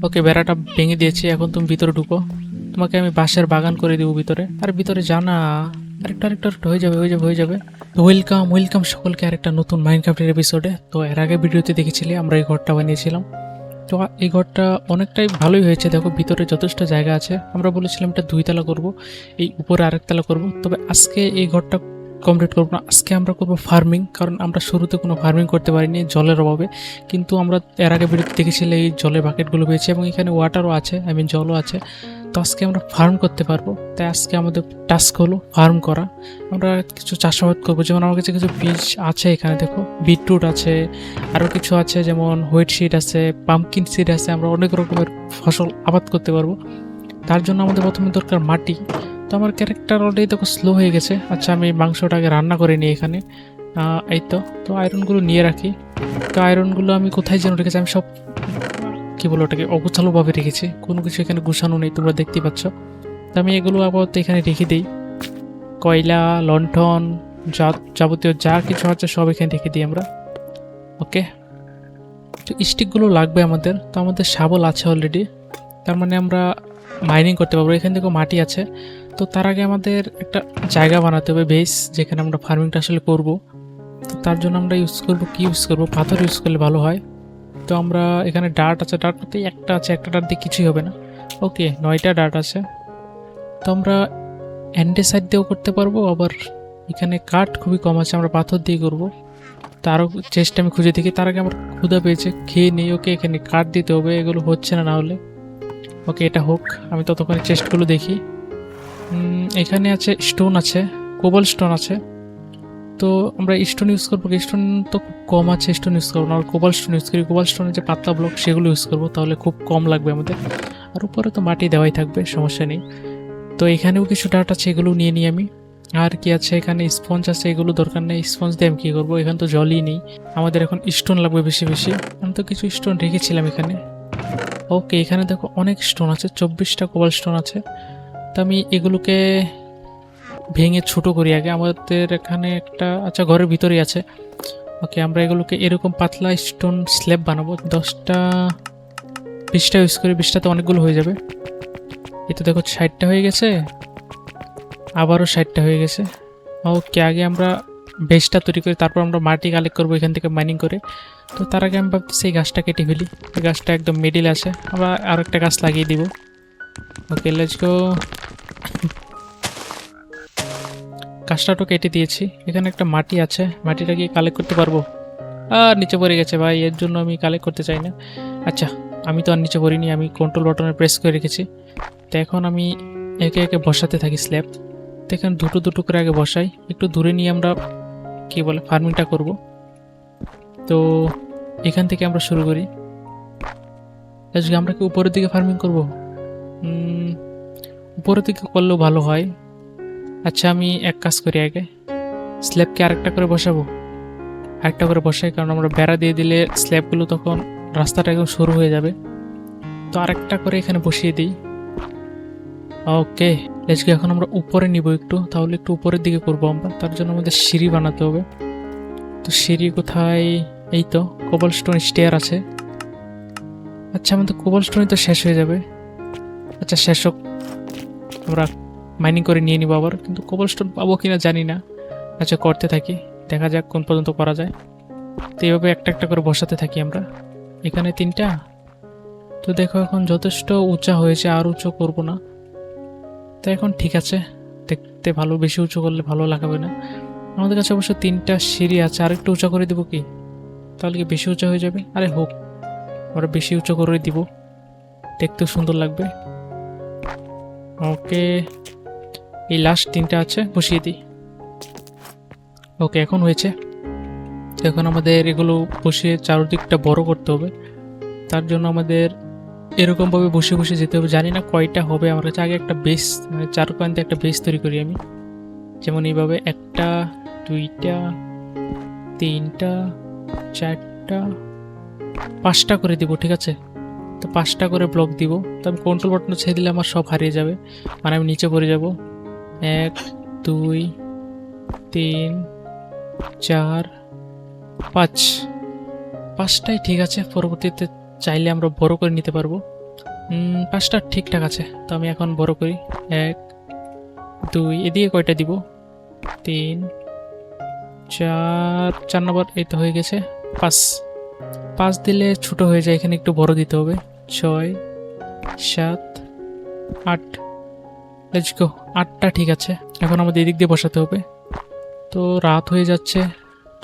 ওকে, বেড়াটা ভেঙে দিয়েছি, এখন তুমি ভিতরে ঢুকো। তোমাকে আমি বাঁশের বাগান করে দিব ভিতরে। আর ভিতরে জানা আরেকটা হয়ে যাবে হয়ে যাবে হয়ে যাবে। ওয়েলকাম ওয়েলকাম সকলকে আরেকটা নতুন মাইনক্রাফটের এপিসোডে। তো এর আগে ভিডিওতে দেখেছিলে আমরা এই ঘরটা বানিয়েছিলাম। তো এই ঘরটা অনেকটাই ভালোই হয়েছে, দেখো ভিতরে যথেষ্ট জায়গা আছে। আমরা বলেছিলাম এটা 2 তলা করব, এই উপরে আরেকতলা করব। তবে আজকে এই ঘরটা কমপ্লিট করবো না, আজকে আমরা করব ফার্মিং। কারণ আমরা শুরুতে কোনো ফার্মিং করতে পারিনি জলের অভাবে, কিন্তু আমরা এর আগে ভিডিওতে দেখেছিলে এই জলের বাকেটগুলো পেয়েছি এবং এখানে ওয়াটারও আছে, জলও আছে। তো আজকে আমরা ফার্ম করতে পারবো, তাই আজকে আমাদের টাস্ক হলো ফার্ম করা। আমরা কিছু চাষাবাদ করবো, যেমন আমার কাছে কিছু বীজ আছে, এখানে দেখো বিটরুট আছে, আরও কিছু আছে যেমন হোয়াইট সিড আছে, পাম্পকিন সিড আছে। আমরা অনেক রকমের ফসল আবাদ করতে পারবো। তার জন্য আমাদের প্রথমে দরকার মাটি। তো আমার ক্যারেক্টার অলরেডি দেখো স্লো হয়ে গেছে। আচ্ছা, আমি মাংসটাকে রান্না করে নিই এখানে। এই তো আয়রনগুলো নিয়ে রাখি। তো আয়রনগুলো আমি কোথায় যেন রেখেছি, আমি সব কী বলো ওটাকে অগোছালোভাবে রেখেছি, কোনো কিছু এখানে গুছানো নেই, তোমরা দেখতে পাচ্ছ। তো আমি এগুলো আপাতত এখানে রেখে দিই। কয়লা, লণ্ঠন, যাবতীয় যা কিছু আছে সব এখানে রেখে দিই আমরা। ওকে, তো স্টিকগুলো লাগবে আমাদের। তো আমাদের শাবল আছে অলরেডি, তার মানে আমরা মাইনিং করতে পারবো। এখান থেকে মাটি আছে। তো তার আগে আমাদের একটা জায়গা বানাতে হবে, বেস, যেখানে আমরা ফার্মিংটা আসলে করব। তো তার জন্য আমরা ইউজ করবো পাথর ইউজ করলে ভালো হয়। তো আমরা এখানে ডার্ট আছে, ডার্টতেই একটা আছে, একটা ডার্ট দিয়ে কিছুই হবে না। ওকে, 9টা ডার্ট আছে। তো আমরা অ্যান্ডেসাইড দিয়েও করতে পারবো, আবার এখানে কাঠ খুবই কম আছে, আমরা পাথর দিয়ে করবো। তারও চেষ্টা আমি খুঁজে দেখি। তার আগে আমার ক্ষুধা পেয়েছে, খেয়ে নেই। ওকে, এখানে কাঠ দিতে হবে, এগুলো হচ্ছে না হলে। ওকে, এটা হোক, আমি ততক্ষণে চেস্টগুলো দেখি। এখানে আছে স্টোন, আছে কোবল স্টোন আছে। তো আমরা স্টোন ইউজ করবো, স্টোন তো খুব কম আছে, স্টোন ইউজ করবো না। আর কোবাল স্টোন ইউজ করি, কোবাল স্টোনের যে পাতলা ব্লক সেগুলো ইউজ করবো, তাহলে খুব কম লাগবে আমাদের। আর উপরে তো মাটি দেওয়াই থাকবে, সমস্যা নেই। তো এখানেও কিছু ডাট আছে, এগুলো নিয়ে নিই আমি। আর কি আছে, এখানে স্পঞ্জ আছে, এগুলো দরকার নেই। স্পঞ্জ দিয়ে আমি কী করবো, এখানে তো জলই নেই। আমাদের এখন স্টোন লাগবে বেশি বেশি। আমি তো কিছু স্টোন রেখেছিলাম এখানে। ওকে, এখানে দেখো অনেক স্টোন আছে, 24টা কোবাল স্টোন আছে। তো আমি এগুলোকে ভেঙে ছোটো করি আগে। আমাদের এখানে একটা আচ্ছা ঘরের ভিতরেই আছে। ওকে, আমরা এগুলোকে এরকম পাতলা স্টোন স্ল্যাব বানাবো। 10টা 20টা ইউজ করি, 20টাতে অনেকগুলো হয়ে যাবে। এই তো দেখো 60টা হয়ে গেছে, আবারও 60টা হয়ে গেছে। ওকে, আগে আমরা বেসটা তৈরি করি, তারপর আমরা মাটি কালেক্ট করবো এখান থেকে মাইনিং করে। তো তার আগে আমি ভাবছি এই গাছটা কেটে ফেলি। এই গাছটা একদম মিডিল আছে, আমরা আর একটা গাছ লাগিয়ে দিব। ওকে, লেটস গো। গাছটাও কেটে দিয়েছি। এখানে একটা মাটি আছে, মাটিটা কি কালেক্ট করতে পারবো? আর নিচে পড়ে গেছে ভাই, এর জন্য আমি কালেক্ট করতে চাই না। আচ্ছা, আমি তো আর নিচে পড়িনি, আমি কন্ট্রোল বাটনে প্রেস করে রেখেছি। তো এখন আমি একে একে বসাতে থাকি স্ল্যাব। তো এখানে দুটো দুটো করে আগে বসাই, একটু দূরে নিয়ে আমরা কী বলে ফার্মিংটা করব। তো এখান থেকে আমরা শুরু করি। আজকে আমরা কি উপরের দিকে ফার্মিং করব? উপরের দিকে করলেও ভালো হয়। আচ্ছা, আমি এক কাজ করি, আগে স্ল্যাবকে আরেকটা করে বসাবো, আরেকটা করে বসাই। কারণ আমরা বেড়া দিয়ে দিলে স্ল্যাবগুলো তখন রাস্তাটা একদম শুরু হয়ে যাবে। তো আরেকটা করে এখানে বসিয়ে দিই। ওকে, লেটস গো। এখন আমরা উপরে নিব একটু, তাহলে একটু উপরের দিকে করবো আমরা। তার জন্য আমাদের সিঁড়ি বানাতে হবে। তো সিঁড়ি কোথায়? এই তো কোবল স্টোন স্টেয়ার আছে। আচ্ছা, আমাদের কোবল স্টোনই তো শেষ হয়ে যাবে। আচ্ছা, শেষ হোক, আমরা মাইনিং করে নিয়ে নিব আবার। কিন্তু কোবল স্টোন পাবো কিনা জানি না। আচ্ছা, করতে থাকি, দেখা যাক কোন পর্যন্ত করা যায়। তো এইভাবে একটা একটা করে বসাতে থাকি আমরা। এখানে 3টা। তো দেখো এখন যথেষ্ট উঁচা হয়েছে, আর উঁচু করব না। তো এখন ঠিক আছে, দেখতে ভালো, বেশি উঁচু করলে ভালো লাগাবে না। আমাদের কাছে অবশ্য 3টা সিঁড়ি আছে, আর একটু উঁচা করে দিব কি? তাহলে কি বেশি উঁচা হয়ে যাবে? আরে হোক, আমরা বেশি উঁচু করে দিব, দেখতেও সুন্দর লাগবে। ওকে, এই লাস্ট 3টা আছে, বসিয়ে দিই। ওকে, এখন হয়েছে। এখন আমাদের এগুলো বসিয়ে চারদিকটা বড় করতে হবে। তার জন্য আমাদের এরকমভাবে বসে বসে যেতে হবে। জানি না কয়টা হবে আমার কাছে। আগে একটা বেস, মানে 4 পয়েন্ট একটা বেস তৈরি করি আমি। যেমন এইভাবে 1টা 2টা 3টা 4টা 5টা করে দিব, ঠিক আছে? তো 5টা করে ব্লক দিব। তো আমি কন্ট্রোল বাটন ছেড়ে দিলে আমার সব হারিয়ে যাবে, মানে আমি নিচে পড়ে যাব। 1 2 3 4 5, 5টাই ঠিক আছে। পরবর্তীতে চাইলে আমরা বড় করে নিতে পারবো। 5টা ঠিকঠাক আছে। তো আমি এখন বড় করি। 1 2 এদিকে কয়টা দিব? 3 4 4 নম্বর, এই তো হয়ে গেছে। 5 5 দিলে ছোট হয়ে যায়, এখানে একটু বড় দিতে হবে। 6 7 8, লেটস গো। 8টা ঠিক আছে। এখন আমাদের এদিক দিয়ে বসাতে হবে। তো রাত হয়ে যাচ্ছে,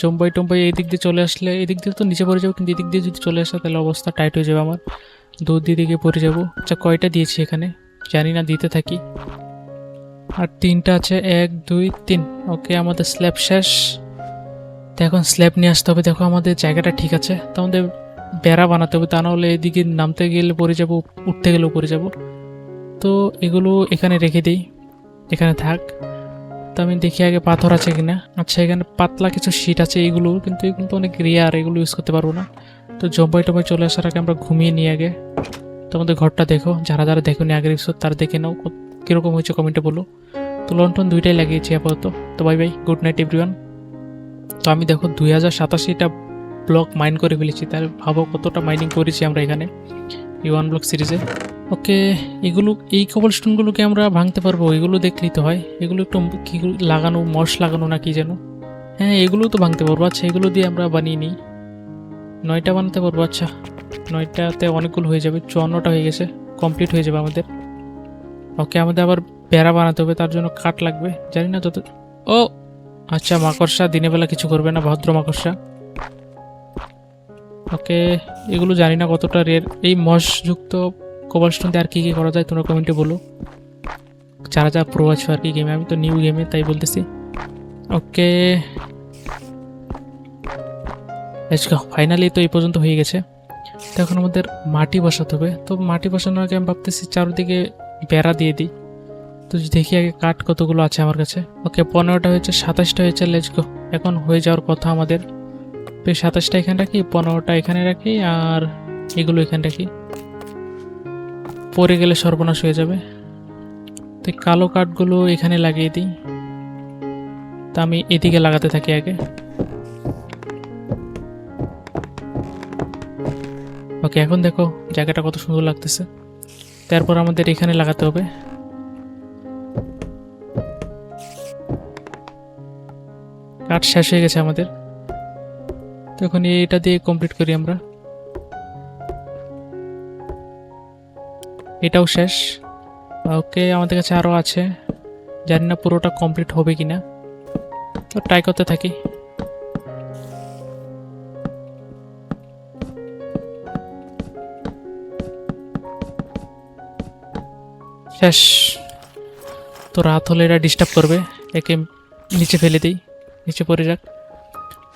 চম্বাই টম্বাই এই দিক দিয়ে চলে আসলে, এদিক দিয়ে তো নিচে পড়ে যাবো, কিন্তু এদিক দিয়ে যদি চলে আসে তাহলে অবস্থা টাইট হয়ে যাবে আমার। দুধ দিয়ে দিকে পড়ে যাবো। আচ্ছা, কয়টা দিয়েছি এখানে জানি না, দিতে থাকি। আর 3টা আছে, 1 2 3। ওকে, আমাদের স্ল্যাব শেষ। তো এখন স্ল্যাব নিয়ে আসতে হবে। দেখো আমাদের জায়গাটা ঠিক আছে, তো আমাদের বেড়া বানাতে হবে, তা নাহলে এদিকে নামতে গেলে পড়ে যাব, উঠতে গেলেও পড়ে যাব। তো এগুলো এখানে রেখে দিই, এখানে থাক। তো আমি দেখি আগে পাথর আছে কিনা। আচ্ছা, এখানে পাতলা কিছু শিট আছে, এগুলো কিন্তু এগুলো তো অনেক রেয়ার, এগুলো ইউজ করতে পারবো না। তো জম্বাই টম্বাই চলে আসার আগে আমরা ঘুমিয়ে নিই আগে। তো আমাদের ঘরটা দেখো, যারা যারা দেখোনি আগের এপিসোড তারা দেখে নাও, কীরকম হয়েছে কমেন্টে বলো। তো লন্ঠন 2টাই লাগিয়েছি আপাতত। তো bye bye, good night everyone. তো আমি দেখো 2087টা ব্লক মাইন করে ফেলেছি, তাহলে ভাবো কতটা মাইনিং করেছি আমরা এখানে এই 1 ব্লক সিরিজে। ওকে, এগুলো এই কবল স্টোনগুলোকে আমরা ভাঙতে পারবো, এগুলো দেখলেই তো হয়। এগুলো একটু কি লাগানো, মশ লাগানো না কি যেন। হ্যাঁ, এগুলো তো ভাঙতে পারবো। আচ্ছা, এগুলো দিয়ে আমরা বানিয়ে নিই। 9টা বানাতে পারবো। আচ্ছা, 9টাতে অনেকগুলো হয়ে যাবে। 54টা হয়ে গেছে, কমপ্লিট হয়ে যাবে আমাদের। ওকে, আমাদের আবার বেড়া বানাতে হবে, তার জন্য কাঠ লাগবে। জানি না যত। ও আচ্ছা, মাকড়সা দিনের বেলা কিছু করবে না, ভদ্র মাকড়সা। ওকে, এগুলো জানি না কতটা রেয়ার। এই মশযুক্ত কোবালস্টোন দিয়ে আর কি কি করা যায় তোমরা কমেন্টে বলো, যারা যা প্রো আছো আর কি গেমে। আমি তো নিউ গেমে, তাই বলতেছি। ওকে, ফাইনালি তো এই পর্যন্ত হয়ে গেছে। তো এখন আমাদের মাটি বসাতে হবে। তো মাটি বসানোর আগে আমি ভাবতেছি চারদিকে বেড়া দিয়ে দিই। তো দেখি আগে কাঠ কতগুলো আছে আমার কাছে। ওকে, 15টা হয়েছে, 27টা হয়েছে, লেটস গো। এখন হয়ে যাওয়ার কথা আমাদের। তো 27টা এখানে রাখি, 15টা এখানে রাখি, আর এগুলো এখানে রাখি। পরে গেলে সর্বনাশ হয়ে যাবে। তো কালো কাঠগুলো এখানে লাগিয়ে দিই। তা আমি এদিকে লাগাতে থাকি আগে। ওকে, এখন দেখো জায়গাটা কত সুন্দর লাগতেছে। তারপর আমাদের এখানে লাগাতে হবে। কাঠ শেষ হয়ে গেছে আমাদের, তো এখন এটা দিয়ে কমপ্লিট করি আমরা। এটাও শেষ। ওকে, আমাদের কাছে আরও আছে, জানি না পুরোটা কমপ্লিট হবে কিনা, তো ট্রাই করতে থাকি। শেষ। তো রাত হলে এরা ডিস্টার্ব করবে, একে নিচে ফেলে দিই, নিচে পড়ে যাক।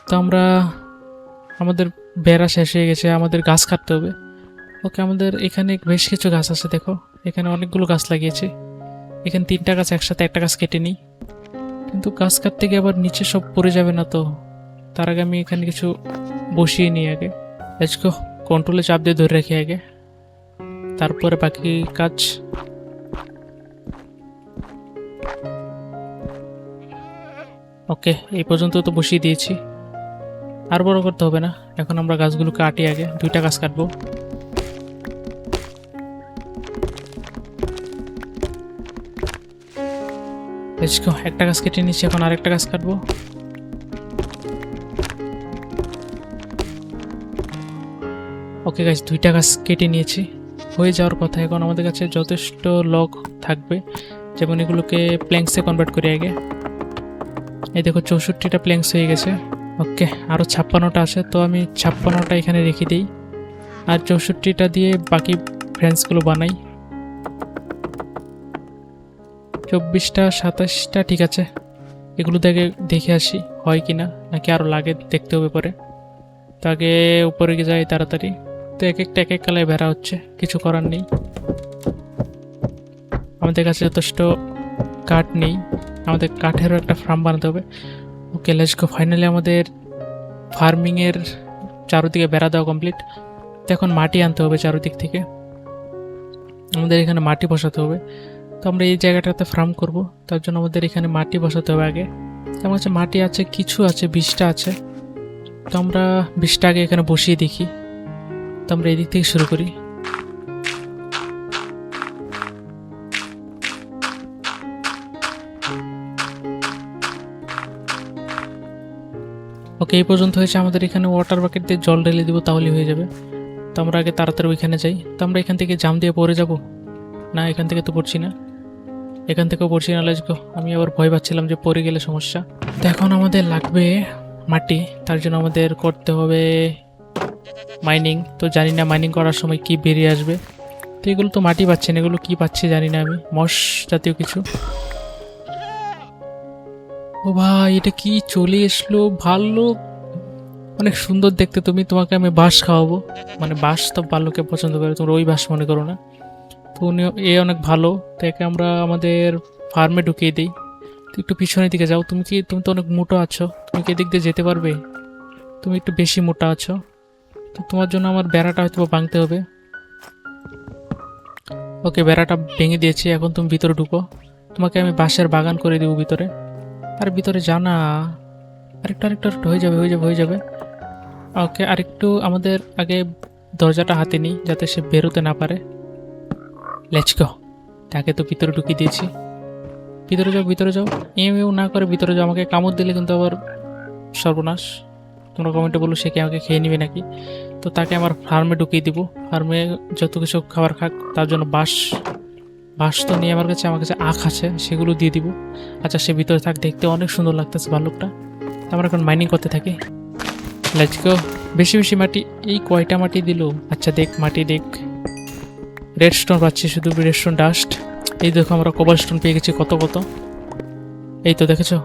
তো আমরা আমাদের বেড়া শেষ হয়ে গেছে, আমাদের গাছ কাটতে হবে। ওকে, আমাদের এখানে বেশ কিছু গাছ আছে, দেখো এখানে অনেকগুলো গাছ লাগিয়েছে। এখানে 3টা গাছ একসাথে, একটা গাছ কেটে নিই, কিন্তু গাছ কাটতে গিয়ে আবার নিচে সব পড়ে যাবে না তো। তার আগে আমি এখানে কিছু বসিয়ে নিই আগে। লেটস গো, কন্ট্রোলে চাপ দিয়ে ধরে রাখি আগে, তারপরে বাকি কাজ। ওকে, এই পর্যন্ত তো বসিয়ে দিয়েছি, আর বড় করতে হবে না। এখন আমরা গাছগুলো কাটি আগে, 2টা গাছ কাটবো। একটা গাছ কেটে নিচ্ছি, এখন আরেকটা গাছ কাটবো। ওকে গাছ, 2টা গাছ কেটে নিয়েছি, হয়ে যাওয়ার কথা। এখন আমাদের কাছে যথেষ্ট লগ থাকবে, যেমন এগুলোকে প্ল্যাঙ্কসে কনভার্ট করি আগে। এই দেখো 64টা প্ল্যাঙ্কস হয়ে গেছে। ওকে, আরও 56টা আছে, তো আমি 56টা এখানে রেখে দিই, আর 64টা দিয়ে বাকি ফ্রেন্ডসগুলো বানাই। 24টা 27টা ঠিক আছে। এগুলো দেখে আসি হয় কি না, নাকি আরও লাগে দেখতে হবে পরে। তো আগে উপরে গিয়ে যাই তাড়াতাড়ি। তো এক এক কালায় বেড়া হচ্ছে, কিছু করার নেই। আমাদের কাছে যথেষ্ট কাঠ নেই, আমাদের কাঠেরও একটা ফার্ম বানাতে হবে। ওকে, লেটস গো। ফাইনালি আমাদের ফার্মিংয়ের চারদিকে বেড়া দেওয়া কমপ্লিট। তো এখন মাটি আনতে হবে চারদিক থেকে, আমাদের এখানে মাটি বসাতে হবে। তো আমরা এই জায়গাটাতে ফার্ম করব, তার জন্য আমাদের এখানে মাটি বসাতে হবে আগে। আমার কাছে মাটি আছে, কিছু আছে, 20টা আছে। তো আমরা 20টা আগে এখানে বসিয়ে দেখি। তো আমরা এদিক থেকে শুরু করি। ওকে, এই পর্যন্ত হয়েছে। আমাদের এখানে ওয়াটার বাকেট দিয়ে জল ঢেলে দিব, তাহলেই হয়ে যাবে। তো আমরা আগে তাড়াতাড়ি ওইখানে যাই। তো আমরা এখান থেকে জাম দিয়ে পড়ে যাব না? এখান থেকে তো পড়ছি না, এখান থেকেও পড়ছি না। Let's go. আমি আবার ভয় পাচ্ছিলাম যে পড়ে গেলে সমস্যা। তো এখন আমাদের লাগবে মাটি, তার জন্য আমাদের করতে হবে মাইনিং। তো জানি না মাইনিং করার সময় কি বেরিয়ে আসবে। তো এগুলো তো মাটি পাচ্ছেন, এগুলো কি পাচ্ছি জানি না আমি, মশ জাতীয় কিছু। ও ভাই, এটা কি চলে এসলো! ভালো, অনেক সুন্দর দেখতে। তোমাকে আমি বাঁশ খাওয়াবো। মানে বাঁশ তো ভাল্লুকে পছন্দ করে, তোমরা ওই বাঁশ মনে করো না। তো এ অনেক ভালো। তো একে আমরা আমাদের ফার্মে ঢুকিয়ে দিই। তো একটু পিছনের দিকে যাও। তুমি তো অনেক মোটা আছো, তুমি কি এদিক দিয়ে যেতে পারবে? তুমি একটু বেশি মোটা আছো। তো তোমার জন্য আমার বেড়াটা হয়তো ভাঙতে হবে। ওকে, বেড়াটা ভেঙে দিয়েছি। এখন তুমি ভিতরে ঢুকো, তোমাকে আমি বাঁশের বাগান করে দেবো ভিতরে। আর ভিতরে জানা আরেকটু হয়ে যাবে। ওকে, আরেকটু আমাদের আগে দরজাটা হাতে নিই, যাতে সে বেরোতে না পারে। Let's go. তাকে তো ভিতরে ঢুকিয়ে দিয়েছি। ভিতরে যাও। এও না করে ভিতরে যাও। আমাকে কামড় দিলে কিন্তু আবার সর্বনাশ। তোমরা কমেন্টে বলো সে কি আমাকে খেয়ে নিবে নাকি। তো তাকে আমার ফার্মে ঢুকিয়ে দিব। ফার্মে যত কিছু খাবার খাক, তার জন্য বাঁশ তো নিয়ে আমার কাছে আখ আছে, সেগুলো দিয়ে দিব। আচ্ছা, সে ভিতরে থাক, দেখতে অনেক সুন্দর লাগতেছে ভাল্লুকটা। আমরা এখন মাইনিং করতে থাকি। Let's go. বেশি মাটি, এই কয়টা মাটি দিল! আচ্ছা দেখ, মাটি দেখ, রেডস্টোন পাচ্ছি, শুধু রেডস্টোন ডাস্ট। এই দেখো, আমরা কপাল স্টোন পেয়ে গেছি কত। এই তো দেখেছো,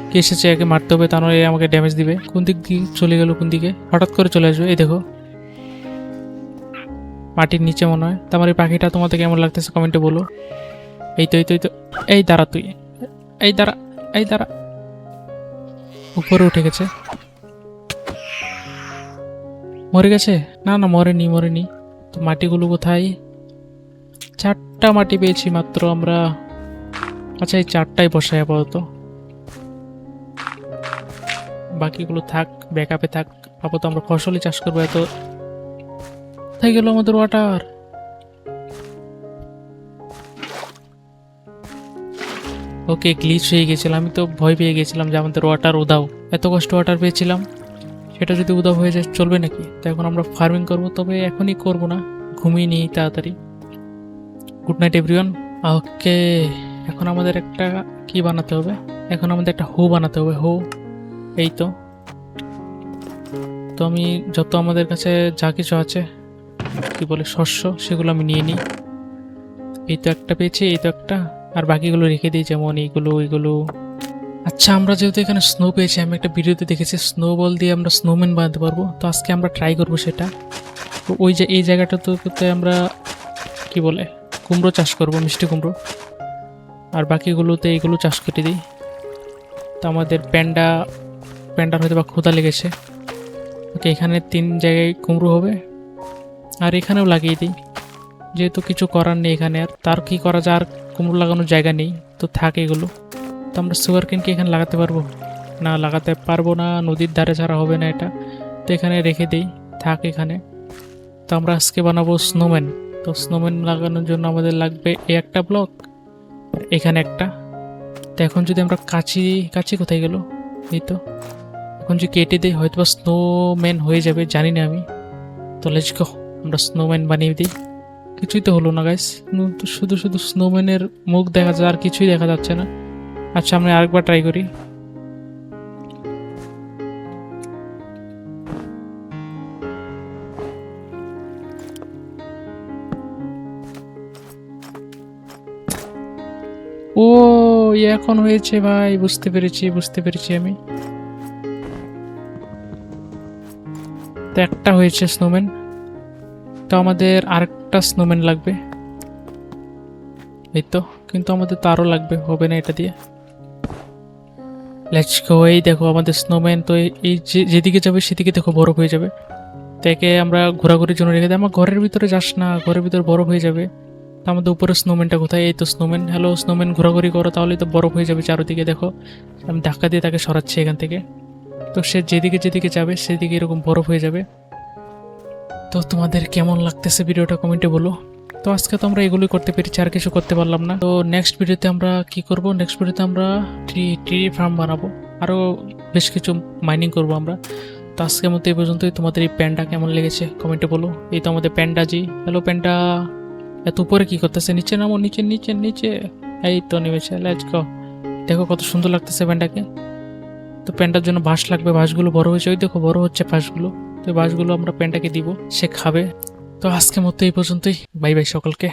কি এসেছে, একে মারতে হবে, তা নয় আমাকে ড্যামেজ দিবে। কোন দিক দিয়ে চলে গেল, কোন দিকে হঠাৎ করে চলে আসবে! এই দেখো, মাটির নিচে মনে হয়। তো আমার এই পাখিটা তোমাদের কেমন লাগতেছে কমেন্টে বলো। এই তো এই দাঁড়া তুই, এই দাঁড়া। উপরে উঠে গেছে, মরে গেছে। না, মরেনি। তো মাটিগুলো কোথায়? 4টা মাটি পেয়েছি মাত্র আমরা। আচ্ছা, এই 4টাই বসাই আপাতত, বাকিগুলো থাক, ব্যাকআপে থাক। আপাতত আমরা ফসলই চাষ করবো। এত কোথায় গেল আমাদের ওয়াটার? ওকে, গ্লিচ হয়ে গেছিলাম। আমি তো ভয় পেয়ে গেছিলাম যে আমাদের ওয়াটার উদাও। এত কষ্ট ওয়াটার পেয়েছিলাম, সেটা যদি উদাও হয়ে যায় চলবে নাকি? তো এখন আমরা ফার্মিং করব, তবে এখনই করব না, ঘুমিয়ে নিই তাড়াতাড়ি। Good night everyone. ওকে, এখন আমাদের একটা কি বানাতে হবে? এখন আমাদের একটা হো বানাতে হবে। হো, এই তো। তো আমি যত আমাদের কাছে যা কিছু আছে, কি বলে, শস্য, সেগুলো আমি নিয়ে নিই। এই তো একটা পেয়েছি, এই তো একটা, আর বাকিগুলো রেখে দিই, যেমন এইগুলো। আচ্ছা, আমরা যেহেতু এখানে স্নো পেয়েছি, আমি একটা ভিডিওতে দেখেছি স্নো বল দিয়ে আমরা স্নোম্যান বানাতে পারবো। তো আজকে আমরা ট্রাই করবো সেটা। তো এই জায়গাটাতে আমরা কি বলে কুমড়ো চাষ করব, মিষ্টি কুমড়ো। আর বাকিগুলোতে এইগুলো চাষ করে দিই। তো আমাদের প্যান্ডার হয়তো বা ক্ষুধা লেগেছে। ওকে, এখানে 3 জায়গায় কুমড়ো হবে, আর এখানেও লাগিয়ে দিই, যেহেতু কিছু করার নেই এখানে। আর তার কি করা যায়, আর কুমড়ো লাগানোর জায়গা নেই, তো থাকে এগুলো। তো আমরা সুগার কেন কি এখানে লাগাতে পারবো? না, লাগাতে পারবো না, নদীর ধারে ছাড়া হবে না এটা। তো এখানে রেখে দিই, থাক এখানে। তো আমরা আজকে বানাবো স্নোম্যান। তো স্নোম্যান লাগানোর জন্য আমাদের লাগবে এই একটা ব্লক, এখানে একটা। তো এখন যদি আমরা কাছি কোথায় গেল? এই তো, এখন যদি কেটে দিই হয়তো বা স্নোম্যান হয়ে যাবে, জানি না আমি। তো লেটস গো, আমরা স্নোম্যান বানিয়ে দিই। কিছুই তো হলো না গাইস, শুধু স্নোম্যানের মুখ দেখা যায়, আর কিছুই দেখা যাচ্ছে না। আচ্ছা, আমরা আরেকবার ট্রাই করি। ও, এখন হয়েছে ভাই, বুঝতে পেরেছি আমি। তো একটা হয়েছে স্নোম্যান। তো আমাদের আরেকটা স্নোম্যান লাগবে, এই তো। কিন্তু আমাদের তো আরও লাগবে, হবে না এটা দিয়ে। Let's go. এই দেখো আমাদের স্নোম্যান। তো এই যেদিকে যাবে সেদিকে দেখো বরফ হয়ে যাবে। তাকে আমরা ঘোরাঘুরির জন্য রেখে দিই। আমার ঘরের ভিতরে যাস না, ঘরের ভিতরে বরফ হয়ে যাবে। তো আমাদের উপরে স্নোম্যানটা কোথায়? এই তো স্নোম্যান। হ্যালো স্নোম্যান, ঘোরাঘুরি করো, তাহলেই তো বরফ হয়ে যাবে চারদিকে। দেখো, আমি ধাক্কা দিয়ে তাকে সরাচ্ছি এখান থেকে। তো সে যেদিকে যাবে সেদিকে এরকম বরফ হয়ে যাবে। তো তোমাদের কেমন লাগতেছে ভিডিওটা কমেন্টে বলো। তো আজকে তো আমরা এগুলোই করতে পেরেছি, আর কিছু করতে পারলাম না। তো নেক্সট ভিডিওতে আমরা কি করব? নেক্সট ভিডিওতে আমরা ট্রি ফার্ম বানাবো, আরও বেশ কিছু মাইনিং করব আমরা। তো আজকের মতো এই পর্যন্তই। তোমাদের এই প্যান্ডা কেমন লেগেছে কমেন্টে বলো। এই তো আমাদের প্যান্ডা জি। হ্যালো প্যান্ডা, এত উপরে কি করতেছে? নিচে নামো, নিচে নিচে নিচে। এই তো নেমেছে, লেটস গো। দেখো কত সুন্দর লাগতেছে প্যান্ডাকে। তো প্যান্ডার জন্য বাঁশ লাগবে, বাঁশগুলো বড় হয়েছে, ওই দেখো বড় হচ্ছে বাঁশগুলো। তো এই বাঁশগুলো আমরা প্যান্ডাকে দিব, সে খাবে। তো আজকের মতো এই পর্যন্তই। বাই বাই সকলকে।